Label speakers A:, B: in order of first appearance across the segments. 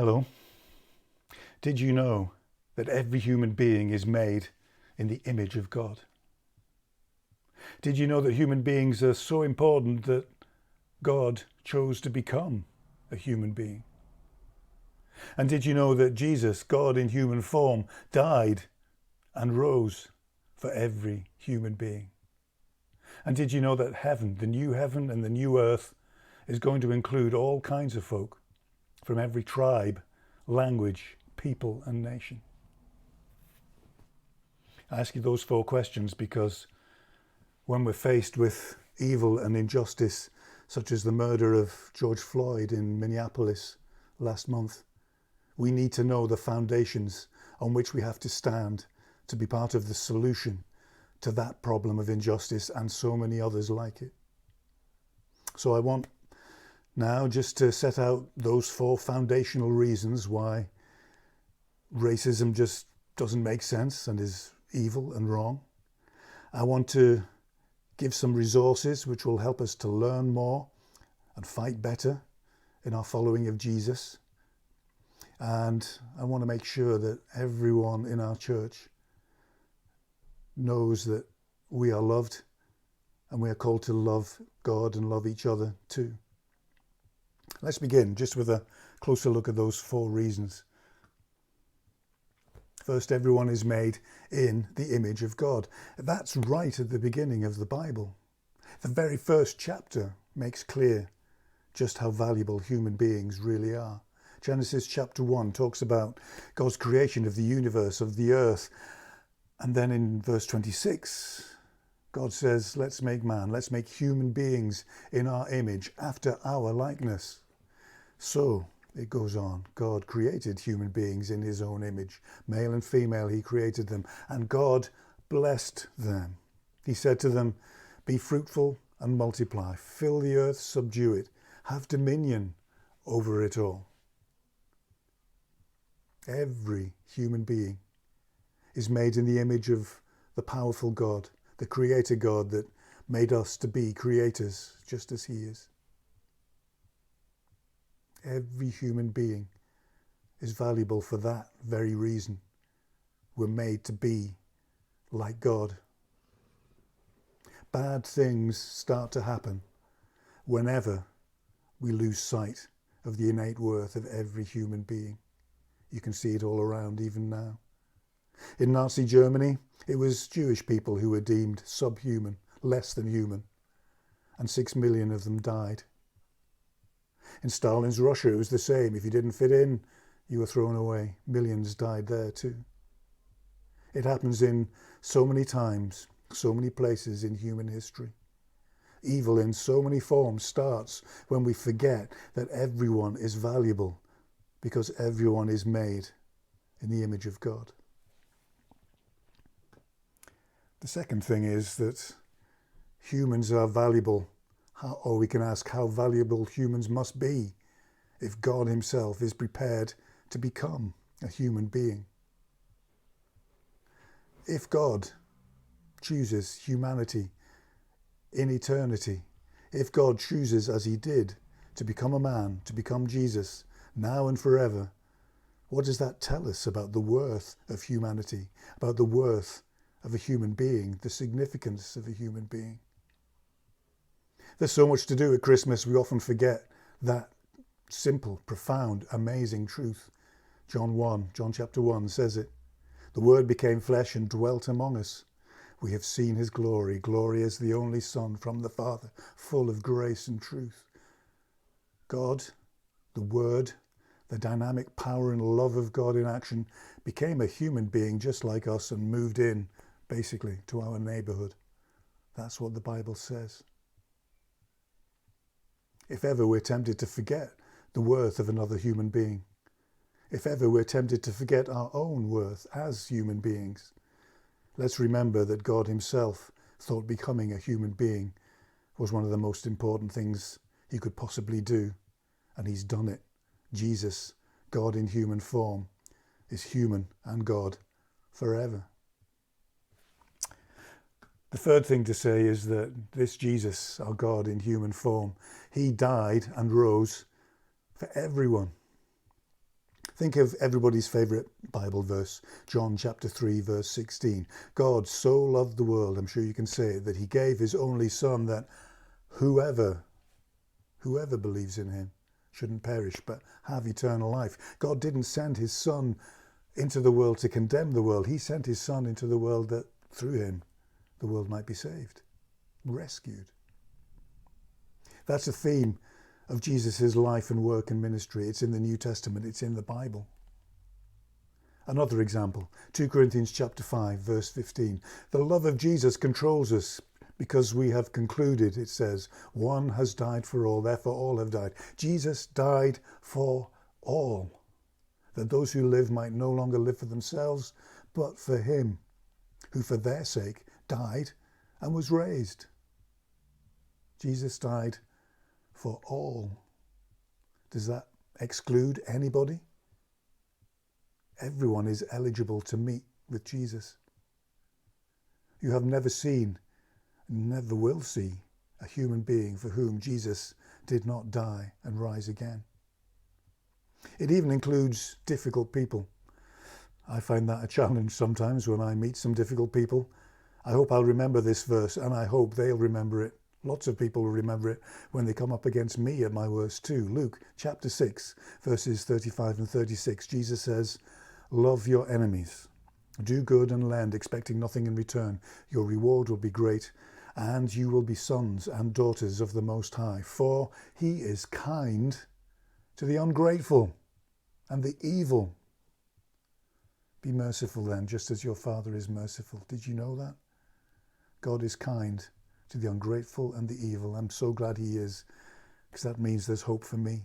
A: Hello. Did you know that every human being is made in the image of God? Did you know that human beings are so important that God chose to become a human being? And did you know that Jesus, God in human form, died and rose for every human being? And did you know that heaven and the new earth, is going to include all kinds of folk from every tribe, language, people and nation? I ask you those 4 questions because when we're faced with evil and injustice, such as the murder of George Floyd in Minneapolis last month, we need to know the foundations on which we have to stand to be part of the solution to that problem of injustice and so many others like it. So I want now just to set out those 4 foundational reasons why racism just doesn't make sense and is evil and wrong. I want to give some resources which will help us to learn more and fight better in our following of Jesus. And I want to make sure that everyone in our church knows that we are loved and we are called to love God and love each other too. Let's begin just with a closer look at those 4 reasons. First, everyone is made in the image of God. That's right at the beginning of the Bible. The very first chapter makes clear just how valuable human beings really are. Genesis chapter 1 talks about God's creation of the universe, of the earth. And then in verse 26, God says, let's make man, let's make human beings in our image, after our likeness. So it goes on. God created human beings in his own image. Male and female, he created them. And God blessed them. He said to them, be fruitful and multiply. Fill the earth, subdue it. Have dominion over it all. Every human being is made in the image of the powerful God, the creator God that made us to be creators just as he is. Every human being is valuable for that very reason. We're made to be like God. Bad things start to happen whenever we lose sight of the innate worth of every human being. You can see it all around even now. In Nazi Germany, it was Jewish people who were deemed subhuman, less than human, and 6 million of them died. In Stalin's Russia, it was the same. If you didn't fit in, you were thrown away. Millions died there too. It happens in so many times, so many places in human history. Evil in so many forms starts when we forget that everyone is valuable because everyone is made in the image of God. The second thing is that humans are valuable, or we can ask how valuable humans must be if God himself is prepared to become a human being. If God chooses humanity in eternity, if God chooses, as he did, to become a man, to become Jesus, now and forever, what does that tell us about the worth of humanity, about the worth of a human being, the significance of a human being? There's so much to do at Christmas, we often forget that simple, profound, amazing truth. John chapter 1 says it. The Word became flesh and dwelt among us. We have seen his glory. Glory as the only Son from the Father, full of grace and truth. God, the Word, the dynamic power and love of God in action, became a human being just like us and moved in, basically, to our neighborhood. That's what the Bible says. If ever we're tempted to forget the worth of another human being, if ever we're tempted to forget our own worth as human beings, let's remember that God himself thought becoming a human being was one of the most important things he could possibly do, and he's done it. Jesus, God in human form, is human and God forever. The third thing to say is that this Jesus, our God in human form, he died and rose for everyone. Think of everybody's favourite Bible verse, John chapter 3, verse 16. God so loved the world, I'm sure you can say it, that he gave his only son, that whoever believes in him shouldn't perish but have eternal life. God didn't send his son into the world to condemn the world. He sent his son into the world that through him the world might be saved, rescued. That's a theme of Jesus' life and work and ministry. It's in the New Testament, it's in the Bible. Another example, 2 Corinthians chapter 5, verse 15. The love of Jesus controls us because we have concluded, it says, one has died for all, therefore all have died. Jesus died for all, that those who live might no longer live for themselves, but for him, who for their sake died and was raised. Jesus died for all. Does that exclude anybody? Everyone is eligible to meet with Jesus. You have never seen, never will see, a human being for whom Jesus did not die and rise again. It even includes difficult people. I find that a challenge sometimes when I meet some difficult people. I hope I'll remember this verse, and I hope they'll remember it. Lots of people will remember it when they come up against me at my worst too. Luke chapter 6, verses 35 and 36. Jesus says, love your enemies. Do good and lend, expecting nothing in return. Your reward will be great, and you will be sons and daughters of the Most High. For he is kind to the ungrateful and the evil. Be merciful then, just as your Father is merciful. Did you know that? God is kind to the ungrateful and the evil. I'm so glad he is, because that means there's hope for me.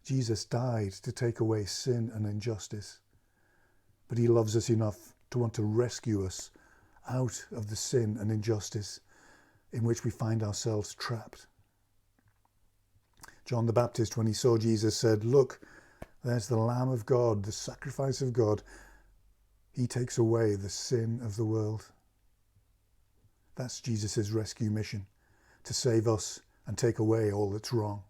A: Jesus died to take away sin and injustice, but he loves us enough to want to rescue us out of the sin and injustice in which we find ourselves trapped. John the Baptist, when he saw Jesus, said, look, there's the Lamb of God, the sacrifice of God. He takes away the sin of the world. That's Jesus' rescue mission, to save us and take away all that's wrong.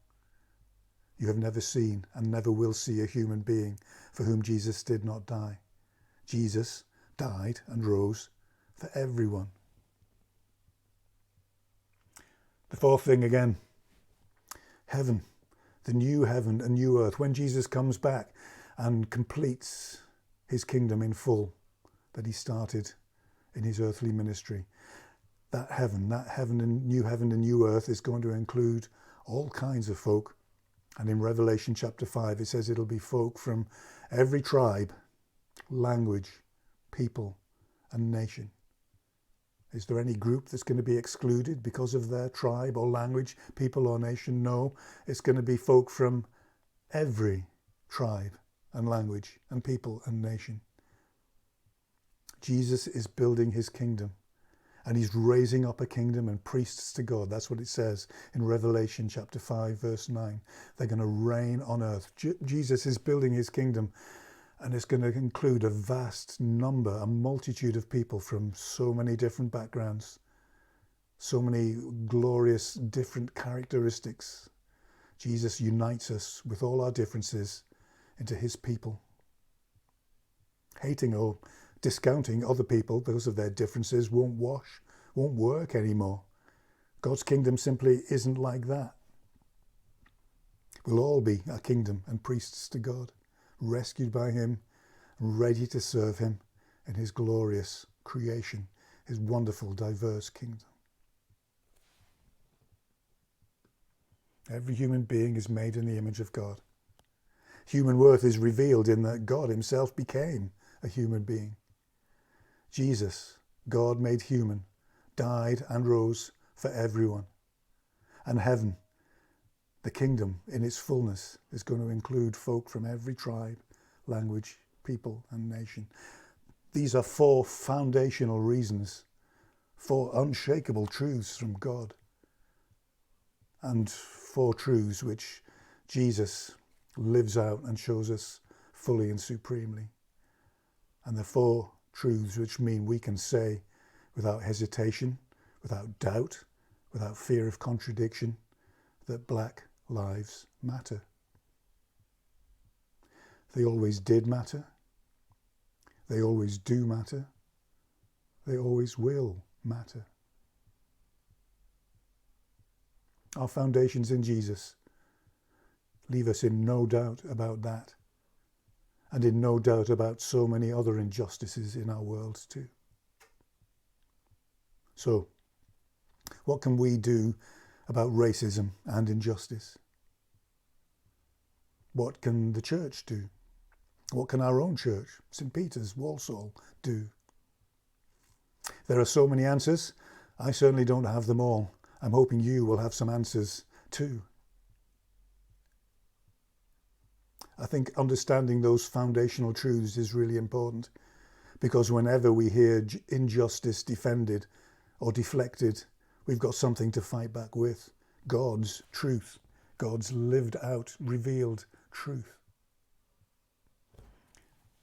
A: You have never seen and never will see a human being for whom Jesus did not die. Jesus died and rose for everyone. The fourth thing again, heaven, the new heaven and new earth. When Jesus comes back and completes his kingdom in full that he started in his earthly ministry, that heaven and new earth is going to include all kinds of folk. And in Revelation chapter 5, it says it'll be folk from every tribe, language, people, and nation. Is there any group that's going to be excluded because of their tribe or language, people or nation? No, it's going to be folk from every tribe and language and people and nation. Jesus is building his kingdom. And he's raising up a kingdom and priests to God. That's what it says in Revelation chapter 5, verse 9. They're going to reign on earth. Jesus is building his kingdom, and it's going to include a vast number, a multitude of people from so many different backgrounds, so many glorious different characteristics. Jesus unites us with all our differences into his people. Hating or discounting other people because of their differences won't work anymore. God's kingdom simply isn't like that. We'll all be a kingdom and priests to God, rescued by him, ready to serve him in his glorious creation, his wonderful, diverse kingdom. Every human being is made in the image of God. Human worth is revealed in that God himself became a human being. Jesus, God made human, died and rose for everyone. And heaven, the kingdom in its fullness, is going to include folk from every tribe, language, people and nation. These are four foundational reasons, four unshakable truths from God, and four truths which Jesus lives out and shows us fully and supremely. And the four truths which mean we can say without hesitation, without doubt, without fear of contradiction, that black lives matter. They always did matter. They always do matter. They always will matter. Our foundations in Jesus leave us in no doubt about that, and in no doubt about so many other injustices in our world too. So, what can we do about racism and injustice? What can the church do? What can our own church, St. Peter's, Walsall, do? There are so many answers. I certainly don't have them all. I'm hoping you will have some answers too. I think understanding those foundational truths is really important, because whenever we hear injustice defended or deflected, we've got something to fight back with. God's truth, God's lived out, revealed truth.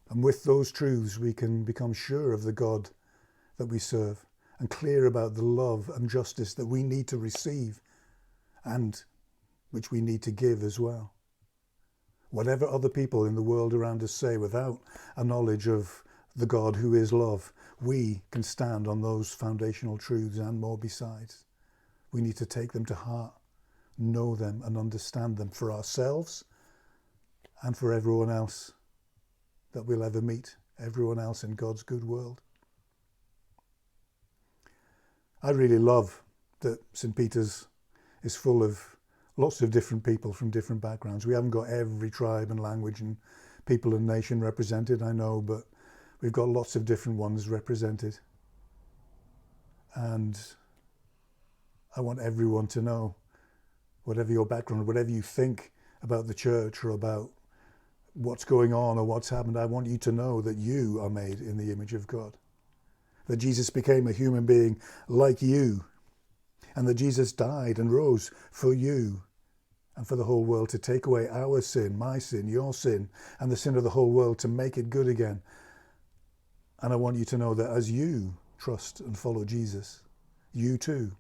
A: And with those truths, we can become sure of the God that we serve, and clear about the love and justice that we need to receive and which we need to give as well. Whatever other people in the world around us say, without a knowledge of the God who is love, we can stand on those foundational truths and more besides. We need to take them to heart, know them and understand them for ourselves and for everyone else that we'll ever meet, everyone else in God's good world. I really love that St. Peter's is full of lots of different people from different backgrounds. We haven't got every tribe and language and people and nation represented, I know, but we've got lots of different ones represented. And I want everyone to know, whatever your background, whatever you think about the church or about what's going on or what's happened, I want you to know that you are made in the image of God. That Jesus became a human being like you, and that Jesus died and rose for you and for the whole world, to take away our sin, my sin, your sin, and the sin of the whole world, to make it good again. And I want you to know that as you trust and follow Jesus, you too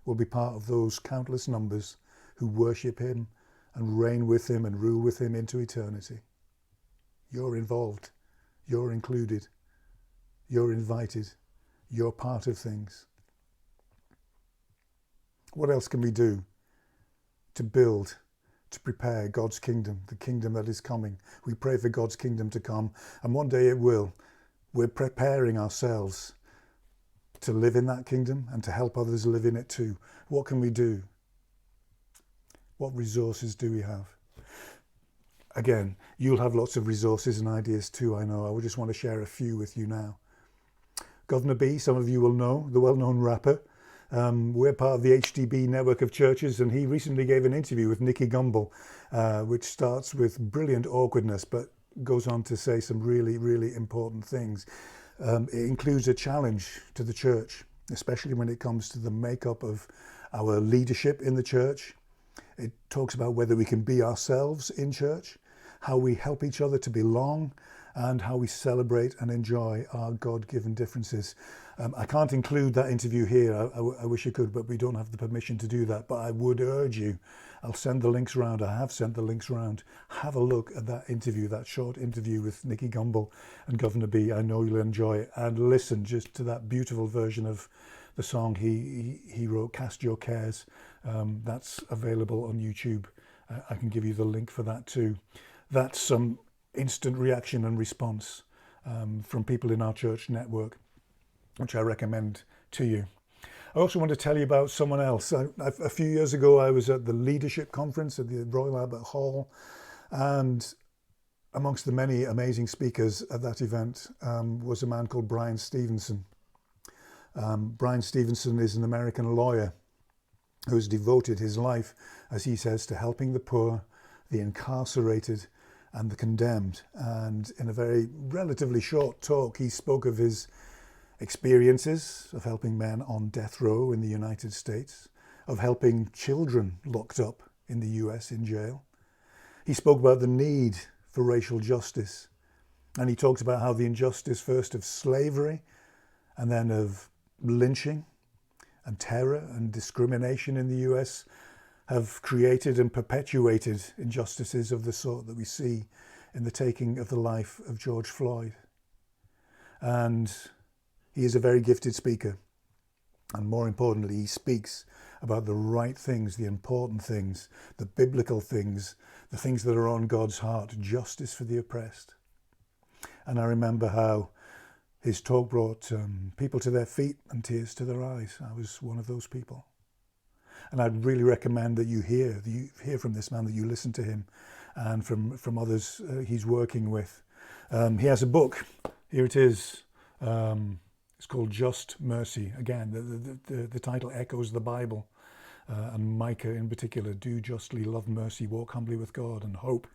A: will be part of those countless numbers who worship him and reign with him and rule with him into eternity. You're involved, you're included, you're invited, you're part of things. What else can we do to build, to prepare God's kingdom, the kingdom that is coming? We pray for God's kingdom to come, and one day it will. We're preparing ourselves to live in that kingdom and to help others live in it too. What can we do? What resources do we have? Again, you'll have lots of resources and ideas too, I know. I would just want to share a few with you now. Governor B, some of you will know, the well-known rapper. We're part of the HDB network of churches, and he recently gave an interview with Nicky Gumbel, which starts with brilliant awkwardness, but goes on to say some really, really important things. It includes a challenge to the church, especially when it comes to the makeup of our leadership in the church. It talks about whether we can be ourselves in church, how we help each other to belong, and how we celebrate and enjoy our God-given differences. I can't include that interview here. I wish I could, but we don't have the permission to do that. But I would urge you, I'll send the links around. I have sent the links around. Have a look at that interview, that short interview with Nicky Gumbel and Governor B. I know you'll enjoy it. And listen just to that beautiful version of the song he wrote, Cast Your Cares. That's available on YouTube. I can give you the link for that too. That's some instant reaction and response from people in our church network, which I recommend to you. I also want to tell you about someone else. A few years ago, I was at the leadership conference at the Royal Albert Hall, and amongst the many amazing speakers at that event was a man called Brian Stevenson. Brian Stevenson is an American lawyer who's devoted his life, as he says, to helping the poor, the incarcerated, and the condemned. And in a very relatively short talk, he spoke of his experiences of helping men on death row in the United States, of helping children locked up in the US in jail. He spoke about the need for racial justice, and he talked about how the injustice first of slavery and then of lynching and terror and discrimination in the US have created and perpetuated injustices of the sort that we see in the taking of the life of George Floyd. And he is a very gifted speaker. And more importantly, he speaks about the right things, the important things, the biblical things, the things that are on God's heart, justice for the oppressed. And I remember how his talk brought people to their feet and tears to their eyes. I was one of those people. And I'd really recommend that you hear from this man, that you listen to him, and from others he's working with. He has a book. Here it is. It's called Just Mercy. Again, the title echoes the Bible. And Micah in particular, do justly, love mercy, walk humbly with God, and hope.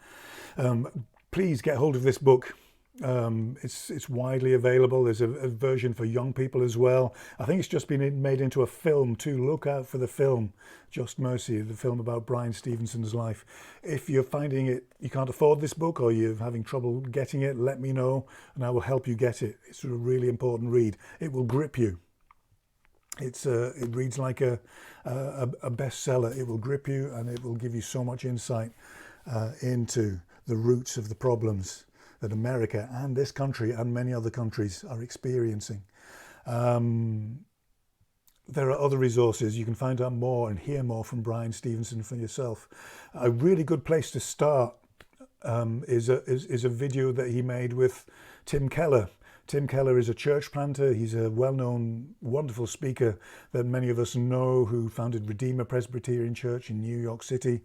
A: Please get hold of this book. It's widely available. There's a version for young people as well. I think it's just been made into a film too. Look out for the film, Just Mercy, the film about Bryan Stevenson's life. If you're finding it, you can't afford this book, or you're having trouble getting it, let me know and I will help you get it. It's a really important read. It will grip you. It reads like a bestseller. It will grip you, and it will give you so much insight into the roots of the problems that America and this country and many other countries are experiencing. There are other resources. You can find out more and hear more from Bryan Stevenson for yourself. A really good place to start is a video that he made with Tim Keller. Tim Keller is a church planter. He's a well-known, wonderful speaker that many of us know, who founded Redeemer Presbyterian Church in New York City.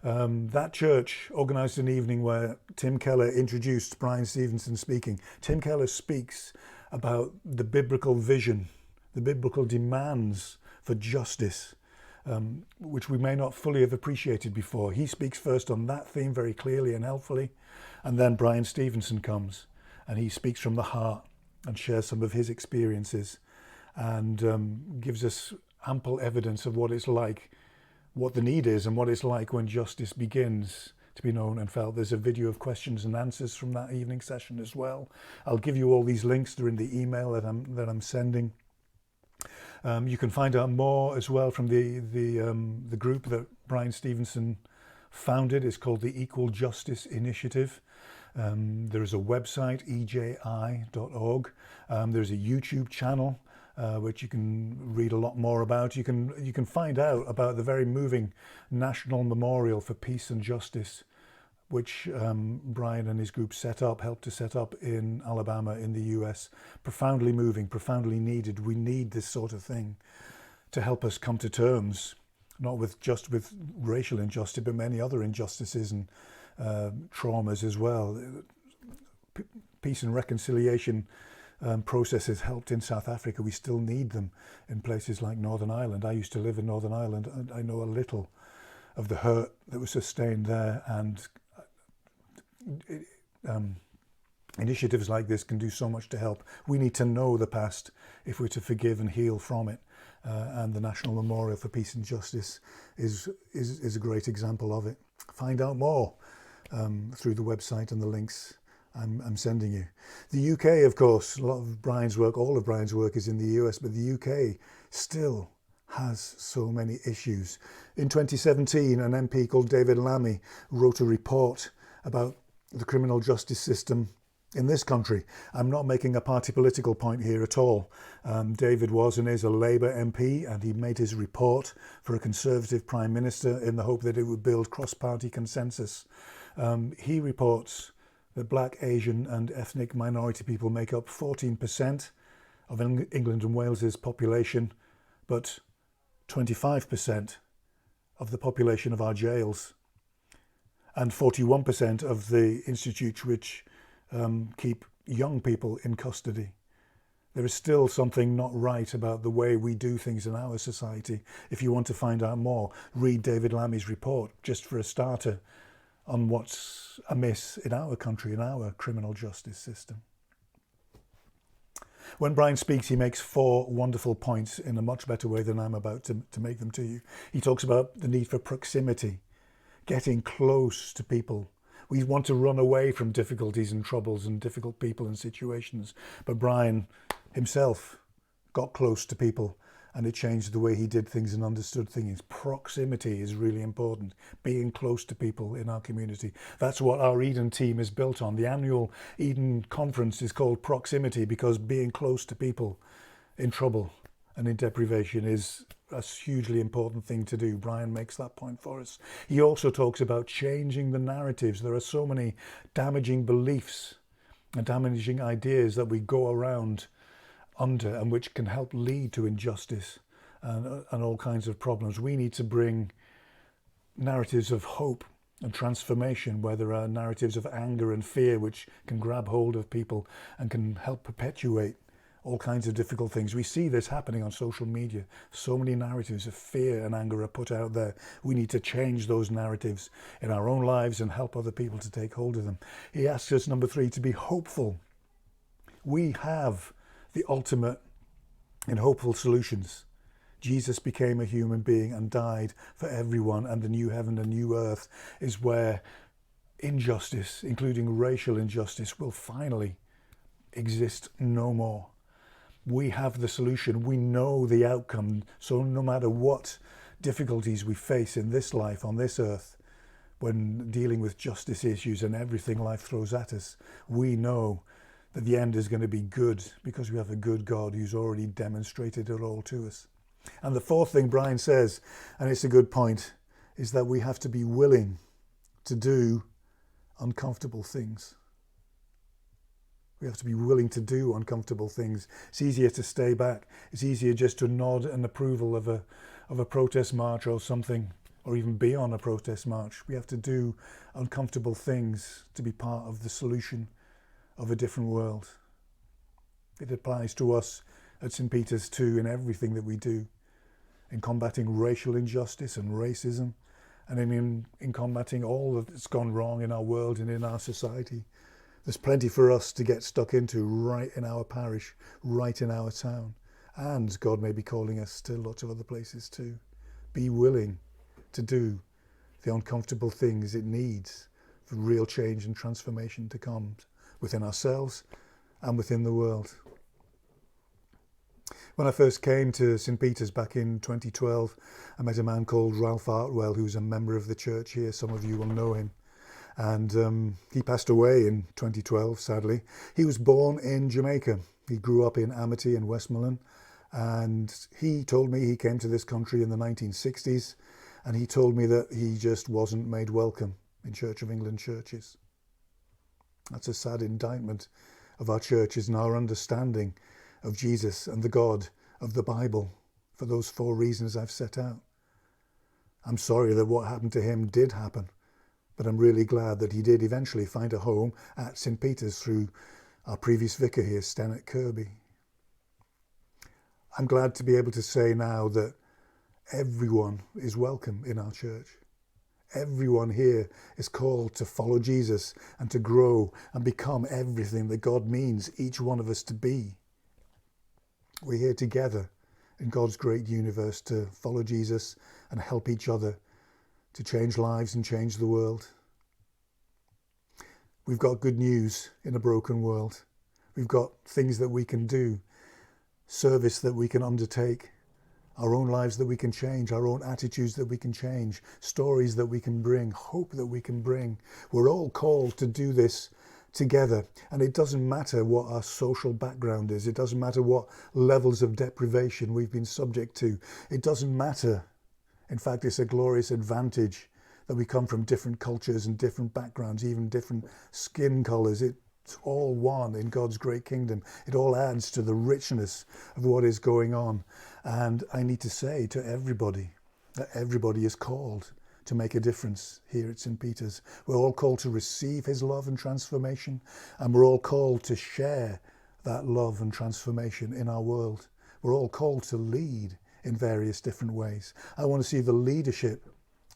A: That church organized an evening where Tim Keller introduced Bryan Stevenson speaking. Tim Keller speaks about the biblical vision, the biblical demands for justice, which we may not fully have appreciated before. He speaks first on that theme very clearly and helpfully, and then Bryan Stevenson comes and he speaks from the heart and shares some of his experiences, and gives us ample evidence of what it's like, what the need is, and what it's like when justice begins to be known and felt. There's a video of questions and answers from that evening session as well. I'll give you all these links. They're in the email that I'm sending. You can find out more as well from the group that Bryan Stevenson founded. It's called the Equal Justice Initiative. There is a website, eji.org. There's a YouTube channel which you can read a lot more about. You can find out about the very moving National Memorial for Peace and Justice, which Bryan and his group helped to set up in Alabama in the US. Profoundly moving, profoundly needed. We need this sort of thing to help us come to terms, not with racial injustice, but many other injustices and traumas as well. Peace and reconciliation processes helped in South Africa. We still need them in places like Northern Ireland. I used to live in Northern Ireland, and I know a little of the hurt that was sustained there, and initiatives like this can do so much to help. We need to know the past if we're to forgive and heal from it, and the National Memorial for Peace and Justice is a great example of it. Find out more through the website and the links I'm sending you. The UK, of course, a lot of Bryan's work, all of Bryan's work is in the US, but the UK still has so many issues. In 2017, an MP called David Lammy wrote a report about the criminal justice system in this country. I'm not making a party political point here at all. David was and is a Labour MP, and he made his report for a Conservative Prime Minister in the hope that it would build cross-party consensus. He reports that black, Asian and ethnic minority people make up 14% of England and Wales's population, but 25% of the population of our jails, and 41% of the institutes which keep young people in custody. There is still something not right about the way we do things in our society. If you want to find out more, read David Lammy's report, just for a starter, on what's amiss in our country, in our criminal justice system. When Bryan speaks, he makes 4 wonderful points in a much better way than I'm about to make them to you. He talks about the need for proximity, getting close to people. We want to run away from difficulties and troubles and difficult people and situations. But Bryan himself got close to people and it changed the way he did things and understood things. Proximity is really important, being close to people in our community. That's what our Eden team is built on. The annual Eden conference is called Proximity because being close to people in trouble and in deprivation is a hugely important thing to do. Brian makes that point for us. He also talks about changing the narratives. There are so many damaging beliefs and damaging ideas that we go around under and which can help lead to injustice and all kinds of problems. We need to bring narratives of hope and transformation where there are narratives of anger and fear which can grab hold of people and can help perpetuate all kinds of difficult things. We see this happening on social media. So many narratives of fear and anger are put out there. We need to change those narratives in our own lives and help other people to take hold of them. He asks us, number 3, to be hopeful. We have the ultimate in hopeful solutions. Jesus became a human being and died for everyone, and the new heaven and new earth is where injustice, including racial injustice, will finally exist no more. We have the solution. We know the outcome. So no matter what difficulties we face in this life, on this earth, when dealing with justice issues and everything life throws at us, we know that the end is going to be good because we have a good God who's already demonstrated it all to us. And the 4th thing Brian says, and it's a good point, is that we have to be willing to do uncomfortable things. We have to be willing to do uncomfortable things. It's easier to stay back. It's easier just to nod in approval of a protest march or something, or even be on a protest march. We have to do uncomfortable things to be part of the solution of a different world. It applies to us at St. Peter's too in everything that we do, in combating racial injustice and racism, and in combating all that's gone wrong in our world and in our society. There's plenty for us to get stuck into right in our parish, right in our town. And God may be calling us to lots of other places too. Be willing to do the uncomfortable things it needs for real change and transformation to come within ourselves and within the world. When I first came to St. Peter's back in 2012, I met a man called Ralph Artwell, who's a member of the church here. Some of you will know him. And he passed away in 2012, sadly. He was born in Jamaica. He grew up in Amity and Westmoreland. And he told me he came to this country in the 1960s. And he told me that he just wasn't made welcome in Church of England churches. That's a sad indictment of our churches and our understanding of Jesus and the God of the Bible for those 4 reasons I've set out. I'm sorry that what happened to him did happen. But I'm really glad that he did eventually find a home at St. Peter's through our previous vicar here, Stennett Kirby. I'm glad to be able to say now that everyone is welcome in our church. Everyone here is called to follow Jesus and to grow and become everything that God means each one of us to be. We're here together in God's great universe to follow Jesus and help each other to change lives and change the world. We've got good news in a broken world. We've got things that we can do, service that we can undertake, our own lives that we can change, our own attitudes that we can change, stories that we can bring, hope that we can bring. We're all called to do this together. And it doesn't matter what our social background is. It doesn't matter what levels of deprivation we've been subject to. It doesn't matter. In fact, it's a glorious advantage that we come from different cultures and different backgrounds, even different skin colours. It's all one in God's great kingdom. It all adds to the richness of what is going on. And I need to say to everybody that everybody is called to make a difference here at St. Peter's. We're all called to receive his love and transformation, and we're all called to share that love and transformation in our world. We're all called to lead in various different ways. I want to see the leadership,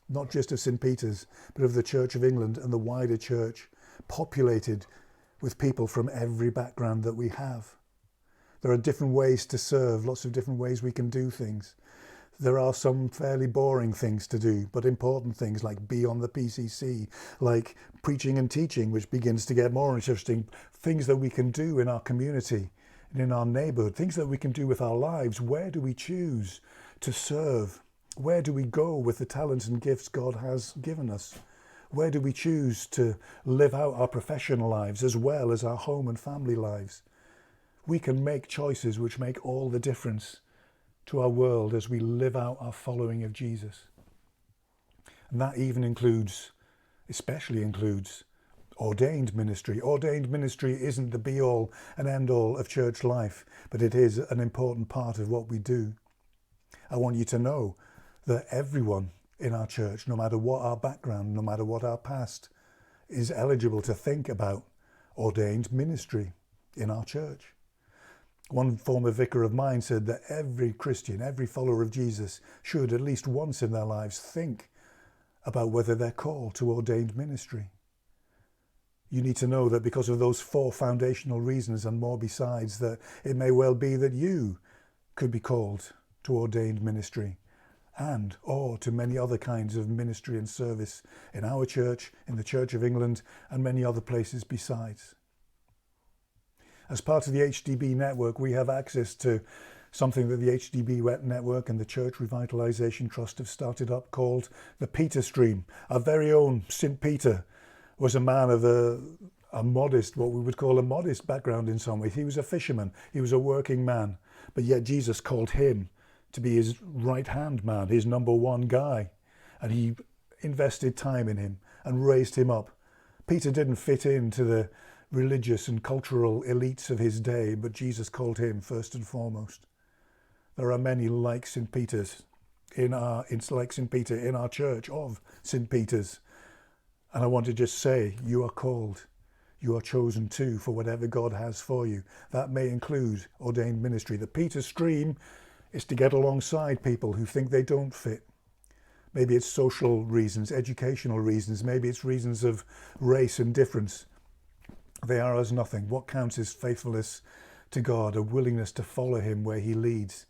A: not just of St. Peter's, but of the Church of England and the wider church, populated with people from every background that we have. There are different ways to serve, lots of different ways we can do things. There are some fairly boring things to do, but important things like be on the PCC, like preaching and teaching, which begins to get more interesting, things that we can do in our community, and in our neighbourhood, things that we can do with our lives. Where do we choose to serve? Where do we go with the talents and gifts God has given us? Where do we choose to live out our professional lives as well as our home and family lives? We can make choices which make all the difference to our world as we live out our following of Jesus. And that even especially includes ordained ministry. Ordained ministry isn't the be-all and end-all of church life, but it is an important part of what we do. I want you to know that everyone in our church, no matter what our background, no matter what our past, is eligible to think about ordained ministry in our church. One former vicar of mine said that every Christian, every follower of Jesus should at least once in their lives think about whether they're called to ordained ministry. You need to know that because of those 4 foundational reasons and more besides, that it may well be that you could be called to ordained ministry or to many other kinds of ministry and service in our church, in the Church of England, and many other places besides. As part of the HDB network, we have access to something that the HDB network and the Church Revitalisation Trust have started up called the Peter Stream. Our very own St. Peter was a man of a modest, what we would call a modest background in some ways. He was a fisherman, he was a working man, but yet Jesus called him to be his right-hand man, his number one guy, and he invested time in him and raised him up. Peter didn't fit into the religious and cultural elites of his day, but Jesus called him first and foremost. There are many like St. Peter's in our church of St. Peter's. And I want to just say, you are called, you are chosen too for whatever God has for you. That may include ordained ministry. The Peter Stream is to get alongside people who think they don't fit. Maybe it's social reasons, educational reasons, maybe it's reasons of race and difference. They are as nothing. What counts is faithfulness to God, a willingness to follow him where he leads,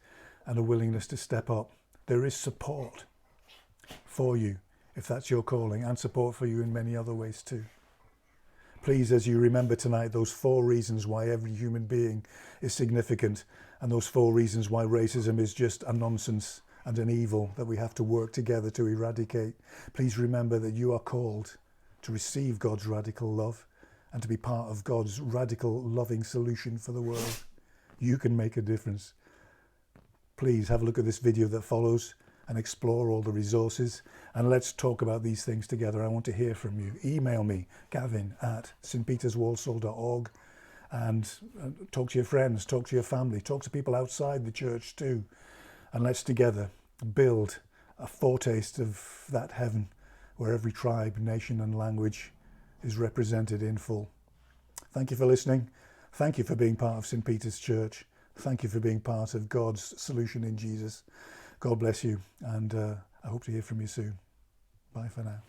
A: and a willingness to step up. There is support for you if that's your calling, and support for you in many other ways too. Please, as you remember tonight, those 4 reasons why every human being is significant, and those 4 reasons why racism is just a nonsense and an evil that we have to work together to eradicate. Please remember that you are called to receive God's radical love and to be part of God's radical loving solution for the world. You can make a difference. Please have a look at this video that follows and explore all the resources, and let's talk about these things together. I want to hear from you. Email me, gavin@stpeterswalsall.org, and talk to your friends, talk to your family, talk to people outside the church too, and let's together build a foretaste of that heaven where every tribe, nation and language is represented in full. Thank you for listening. Thank you for being part of St. Peter's Church. Thank you for being part of God's solution in Jesus. God bless you, and I hope to hear from you soon. Bye for now.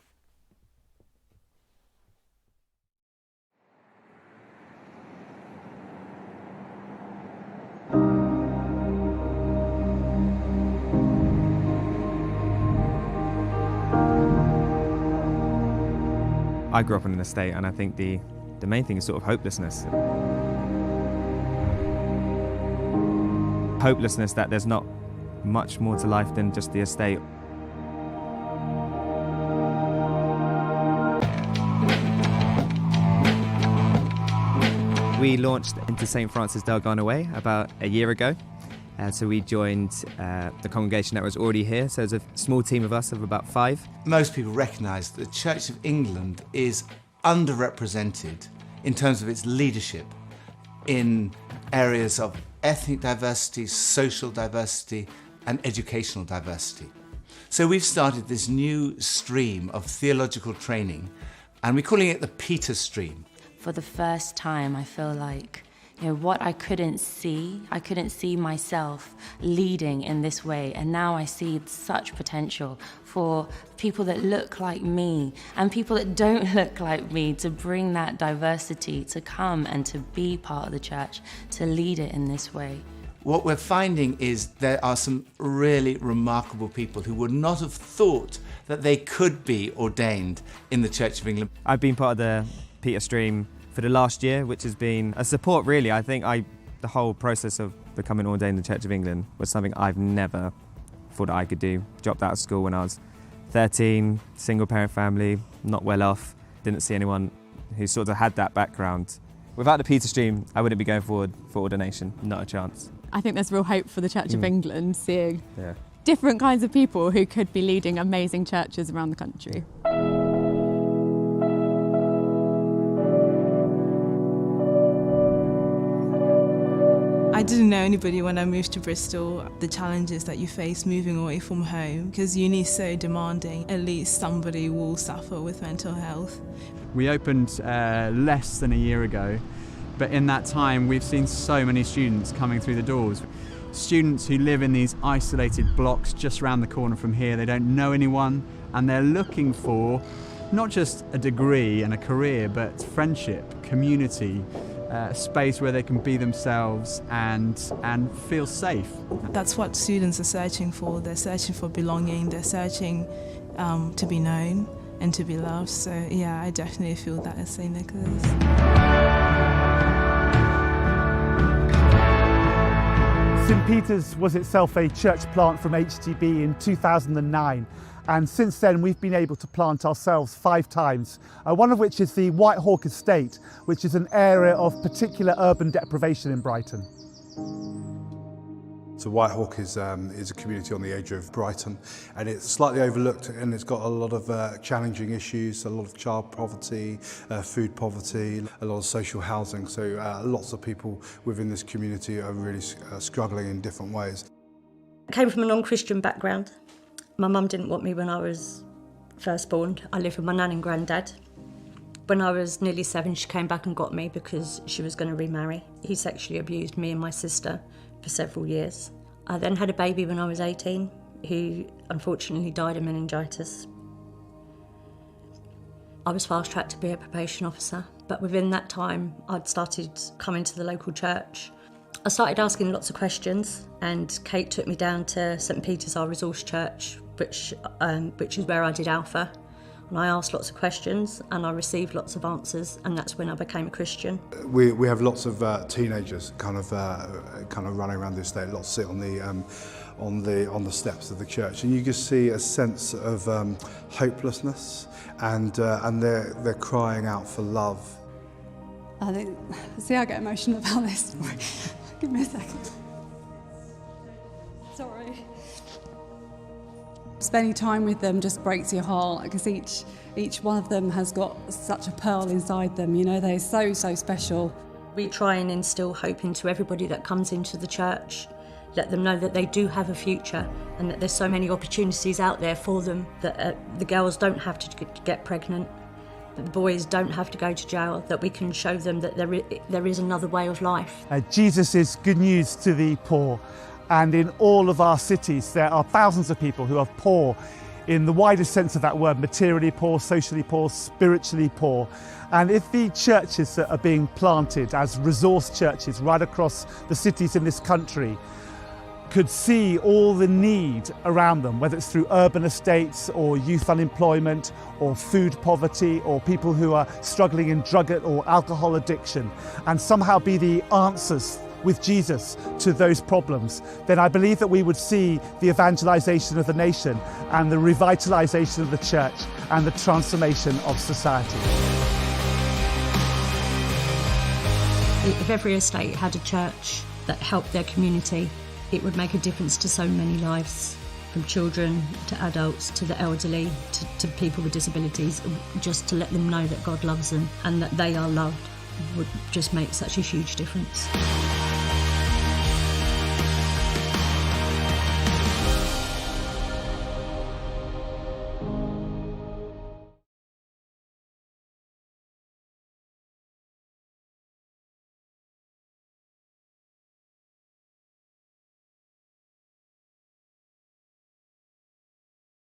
B: I grew up on an estate, and I think the main thing is sort of hopelessness. Hopelessness that there's not much more to life than just the estate. We launched into St. Francis del Garnaway about a year ago. So we joined the congregation that was already here. So there's a small team of us of about 5.
C: Most people recognise that the Church of England is underrepresented in terms of its leadership in areas of ethnic diversity, social diversity, and educational diversity. So we've started this new stream of theological training, and we're calling it the Peter Stream.
D: For the first time, I feel like, what I couldn't see myself leading in this way, and now I see such potential for people that look like me and people that don't look like me to bring that diversity, to come and to be part of the church, to lead it in this way.
C: What we're finding is there are some really remarkable people who would not have thought that they could be ordained in the Church of England.
B: I've been part of the Peter Stream for the last year, which has been a support really. I think I The whole process of becoming ordained in the Church of England was something I've never thought I could do. Dropped out of school when I was 13, single parent family, not well off, didn't see anyone who sort of had that background. Without the Peter stream, I wouldn't be going forward for ordination, not a chance.
E: I think there's real hope for the Church of England, seeing
B: Yeah.
E: different kinds of people who could be leading amazing churches around the country.
F: I didn't know anybody when I moved to Bristol. The challenges that you face moving away from home, because uni is so demanding, at least somebody will suffer with mental health.
G: We opened less than a year ago, but in that time we've seen so many students coming through the doors. Students who live in these isolated blocks just around the corner from here, they don't know anyone, and they're looking for not just a degree and a career, but friendship, community, a space where they can be themselves and feel safe.
F: That's what students are searching for. They're searching for belonging, they're searching to be known and to be loved. So yeah, I definitely feel that at St. Nicholas.
H: St Peter's was itself a church plant from HTB in 2009, and since then we've been able to plant ourselves 5 times, one of which is the White Hawk Estate, which is an area of particular urban deprivation in Brighton.
I: So White Hawk is a community on the edge of Brighton, and it's slightly overlooked, and it's got a lot of challenging issues, a lot of child poverty, food poverty, a lot of social housing. So lots of people within this community are really struggling in different ways.
J: I came from a non-Christian background. My mum didn't want me when I was first born. I lived with my nan and granddad. When I was nearly 7, she came back and got me because she was going to remarry. He sexually abused me and my sister for several years. I then had a baby when I was 18, who unfortunately died of meningitis. I was fast-tracked to be a probation officer, but within that time I'd started coming to the local church. I started asking lots of questions, and Kate took me down to St Peter's, our resource church, which is where I did Alpha. And I asked lots of questions and I received lots of answers, and that's when I became a Christian.
I: We have lots of teenagers kind of running around the estate. Lots sit on the steps of the church, and you just see a sense of hopelessness, and they're crying out for love.
K: I think, see, I get emotional about this. Give me a second. Sorry. Spending time with them just breaks your heart, because each one of them has got such a pearl inside them. You know, they're so special.
J: We try and instill hope into everybody that comes into the church, let them know that they do have a future and that there's so many opportunities out there for them, that the girls don't have to get pregnant, that the boys don't have to go to jail, that we can show them that there is another way of life.
H: Jesus is good news to the poor. And in all of our cities, there are thousands of people who are poor in the widest sense of that word, materially poor, socially poor, spiritually poor. And if the churches that are being planted as resource churches right across the cities in this country could see all the need around them, whether it's through urban estates or youth unemployment or food poverty or people who are struggling in drug or alcohol addiction, and somehow be the answers with Jesus to those problems, then I believe that we would see the evangelization of the nation and the revitalization of the church and the transformation of society.
J: If every estate had a church that helped their community, it would make a difference to so many lives, from children to adults to the elderly to people with disabilities. Just to let them know that God loves them and that they are loved would just make such a huge difference.